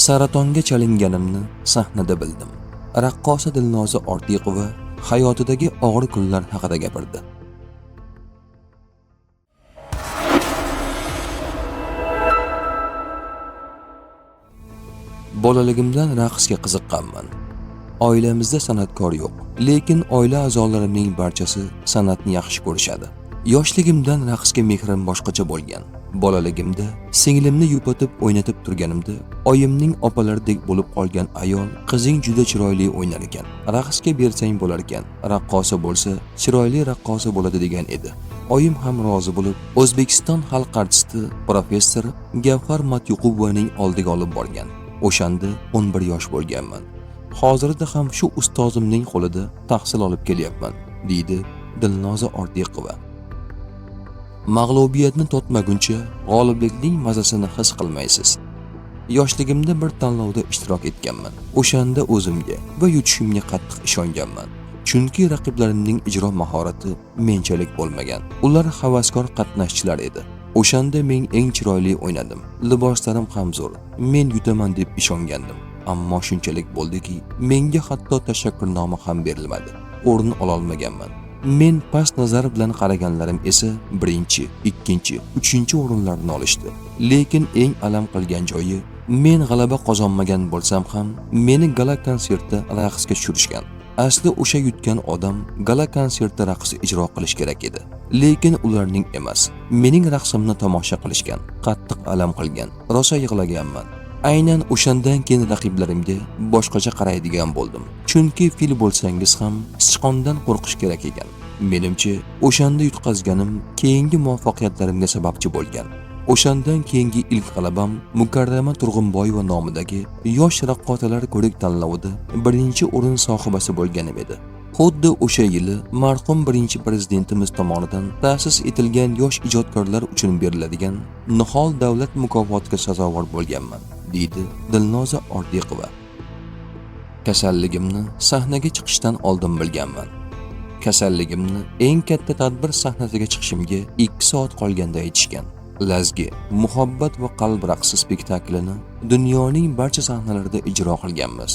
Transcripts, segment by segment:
Saratonga chalinganimni sahnada bildim. Raqqosa Dilnoza Ortiqova hayotidagi og'ir kunlar haqida gapirdi. Bolaligimdan raqsga qiziqqanman. Oilamizda san'atkor yo'q, lekin oila a'zolarimning barchasi san'atni yaxshi ko'rishadi. Yoshligimdan raqsga mehrim boshqacha bo'lgan. Bolaligimda singlimni yupatib o'ynatib turganimda oyimning opalaridek bo'lib qolgan ayol qizing juda chiroyli o'ynar ekan, raqsga bersang bo'lar ekan, raqqosa bo'lsa chiroyli raqqosa bo'ladi degan edi. Oyim ham rozi bo'lib O'zbekiston xalq artisti professor Gavhar Matyuqubovaning oldiga olib borgan. O'shanda 11 yosh bo'lganman. Hozirda ham shu ustozimning qo'lida tahsil olib kelyapman, deydi Dilnoza Ortiqova. Mag'lubiyatni totmaguncha g'oliblikning mazasini his qilmaysiz. Yoshligimda bir tanlovda ishtirok etganman. O'shanda o'zimga va yutishimga qattiq ishonganman. Chunki raqiblarimning ijro mahorati menchalik bo'lmagan. Ular havaskor qatnashchilar edi. O'shanda men eng chiroyli o'ynadim. Liboslarim ham zo'r. Men yutaman deb ishongandim. Ammo shunchalik bo'ldiki, menga hatto tashakkurnoma ham berilmadi. O'rin ola olmaganman. Men past nazar bilan qaraganlarim esa birinchi, ikkinchi, uchinchi o'rinlarni olishdi. Lekin eng alam qilgan joyi, men g'alaba qozonmagan bo'lsam ham, meni gala konsertda raqsga tushirishgan. Asli o'sha yutgan odam gala konsertda raqs ijro qilish kerak edi. Lekin ularning emas, mening raqsimni tomosha qilishgan. Qattiq alam qilgan, rosa yig'laganman. Aynan o'shandan keyin raqiblarimga boshqacha qaraydigan bo'ldim. Chunki fil bo'lsangiz ham sichqondan qo'rqish kerak ekan. Menimcha, o'shanda yutqazganim keyingi muvaffaqiyatlarimga sababchi bo'lgan. O'shandan keyingi ilk g'alabam Mukarrama Turg'unboyeva nomidagi yosh raqqosalar ko'rik tanlovida birinchi o'rin sohibasi bo'lganim edi. Xuddi o'sha yili marhum birinchi prezidentimiz tomonidan ta'sis etilgan yosh ijodkorlar uchun beriladigan Nihol davlat mukofotiga sazovor bo'lganman, deydi Dilnoza Ortiqova. Kasalligimni sahnaga chiqishdan oldin bilganman. Kasalligimni eng katta tadbir sahnasiga chiqishimga 2 soat qolganda aytishgan. Lazgi, muhabbat va qalb raqsi spektaklini dunyoning barcha sahnalarida ijro qilganmiz.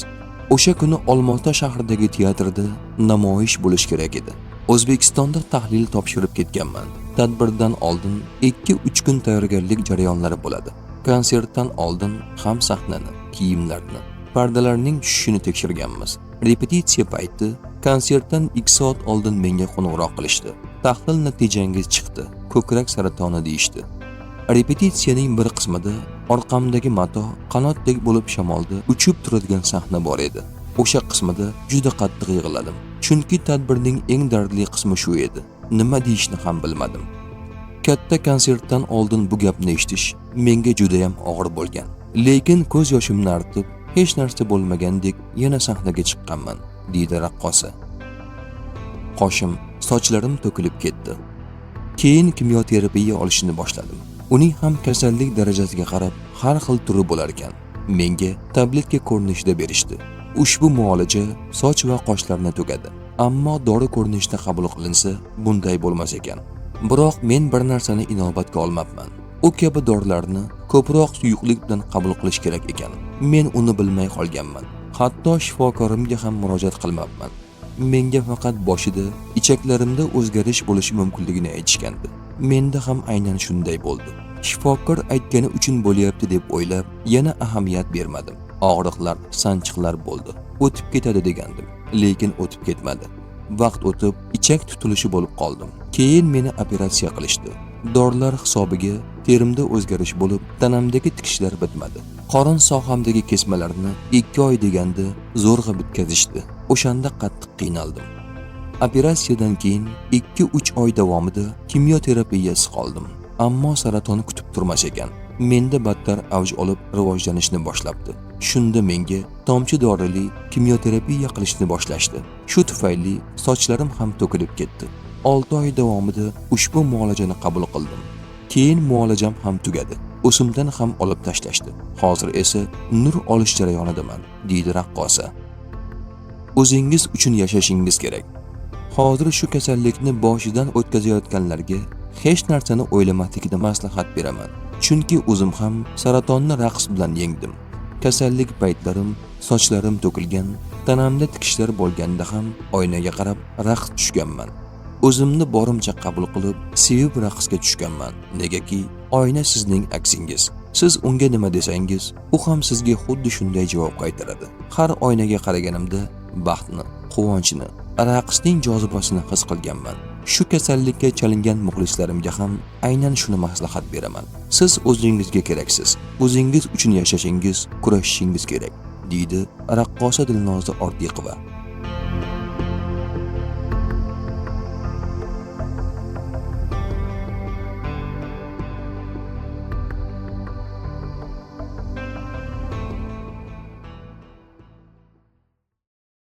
O'sha kuni Olmaota shahridagi teatrda namoyish bo'lish kerak edi. O'zbekistonda tahlil topshirib ketganman. Tadbirdan oldin 2-3 kun tayyorgarlik jarayonlari bo'ladi. Konsertdan oldin ham sahnani, kiyimlarni, pardalarning tushishini tekshirganmiz. Repetitsiya payti konsertdan 2 soat oldin menga qo'ng'iroq qilishdi. Tahlil natijangiz chiqdi, ko'krak saratoni deyishdi. Repetitsiyaning bir qismida orqamdagi mato qanotdek bo'lib shamolda uchib turadigan sahna bor edi. O'sha qismida juda qattiq yig'ladim. Chunki tadbirning eng dardli qismi shu edi. Nima deyishni ham bilmadim. Katta konsertdan oldin bu gapni eshitish menga juda ham og'ir bo'lgan. Lekin ko'z yoshimni artib, hech narsa bo'lmagandek yana sahnaga chiqqanman, deydi raqqosa. Qoshim, sochlarim to'kilib ketdi. Keyin kimyoterapiya olishni boshladim. Uning ham kasallik darajasiga qarab har xil turi bo'lar ekan. Menga tabletka ko'rinishida berishdi. Ushbu muolaja soch va qoshlarni to'kadi. Ammo dori ko'rinishida qabul qilinsa, bunday bo'lmas ekan. Biroq men bir narsani inobatga olmabman. U kabi dorilarni ko'proq suyuqlik bilan qabul qilish kerak ekan. Men uni bilmay qolganman. Hatto shifokorimga ham murojaat qilmabman. Menga faqat boshida, ichaklarimda o'zgarish bo'lishi mumkinligini aytishgandi. Menda ham aynan shunday bo'ldi. Shifokor aytgani uchun bo'lyapti deb o'ylab, yana ahamiyat bermadim. Og'riqlar, sanchiqlar bo'ldi. O'tib ketadi degandim, lekin o'tib ketmadi. Vaqt o'tib, ichak tutilishi bo'lib qoldim. Keyin meni operatsiya qilishdi. Dorilar hisobiga terimda o'zgarish bo'lib, tanamdagi tikishlar bitmadi. Qorin sohamdagi kesmalarni 2 oy deganda zo'rg'a bitkazishdi. O'shanda qattiq qiynaldim. Operatsiyadan keyin 2-3 oy davomida kimyoterapiyasiz qoldim. Ammo saraton kutib turmas ekan. Menda battar avj olib rivojlanishni boshlabdi. Shunda menga tomchi dorili kimyoterapiya qilishni boshlashdi. Shu tufayli sochlarim ham to'kilib ketdi. 6 oy davomida ushbu muolajani qabul qildim. Keyin muolajam ham tugadi. O'simdan ham olib tashlashdi. Hozir esa nur olish jarayonidaman, deydi raqqosa. O'zingiz uchun yashashingiz kerak. Hozir shu kasallikni boshidan o'tkazayotganlarga hech narsani o'ylamaslikni maslahat beraman. Chunki o'zim ham saratonni raqs bilan yengdim. kasallik paytlarim sochlarim to'kilgan, tanamda tikishlar bo'lganda ham oynaga qarab raqs tushganman. O'zimni borimcha qabul qilib, sevib raqsga tushganman. Negaki, oyna sizning aksingiz. Siz unga nima desangiz, u ham sizga xuddi shunday javob qaytaradi. Har oynaga qaraganimda baxtni, quvonchni, raqsning jozibasini his qilganman. Shu kasallikka chalingan muxlislarimga ham aynan shuni maslahat beraman. Siz o'zingizga keraksiz. O'zingiz uchun yashashingiz, kurashishingiz kerak, deydi raqqosa Dilnoza Ortiqova.